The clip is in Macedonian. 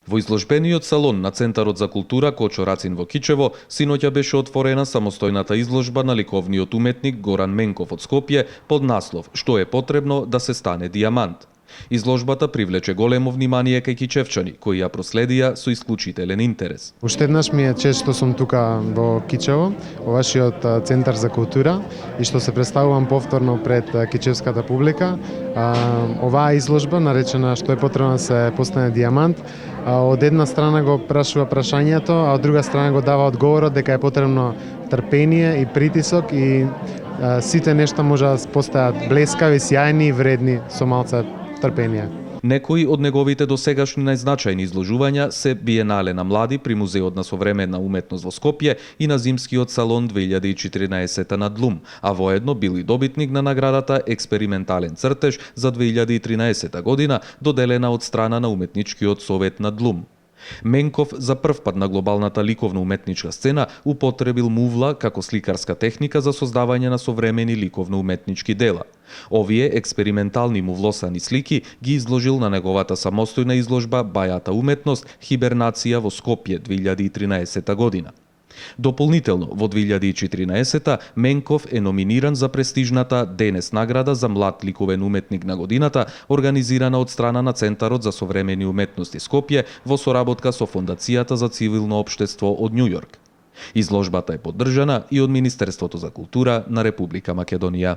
Во изложбениот салон на Центарот за култура Кочо Рацин во Кичево синоќа беше отворена самостојната изложба на ликовниот уметник Горан Менков од Скопје под наслов "Што е потребно да се стане дијамант". Изложбата привлече големо внимание кај кичевчани, кои ја проследија со исклучителен интерес. Уште еднаш ми е чест што сум тука во Кичево, во вашиот Центар за култура и што се представувам повторно пред кичевската публика. Оваа изложба, наречена "Што е потребно да се постане дијамант", од една страна го прашува прашањето, а од друга страна го дава одговорот дека е потребно трпение и притисок и сите нешта може да постаат блескави, сјајни и вредни со малце трпение. Некои од неговите досегашни најзначајни изложувања се Биенале на млади при Музеот на современна уметност во Скопје и на Зимскиот салон 2014 на Длум, а воедно бил и добитник на наградата Експериментален цртеж за 2013 година, доделена од страна на Уметничкиот совет на Длум. Менков за прв пат на глобалната ликовна уметничка сцена употребил мувла како сликарска техника за создавање на современи ликовно-уметнички дела. Овие експериментални мувлосани слики ги изложил на неговата самостојна изложба Бајата уметност Хибернација во Скопје 2013 година. Дополнително, во 2014 Менков е номиниран за престижната Денес награда за млад ликовен уметник на годината, организирана од страна на Центарот за современи уметности Скопје во соработка со Фондацијата за цивилно општество од Њу Јорк. Изложбата е поддржана и од Министерството за култура на Република Македонија.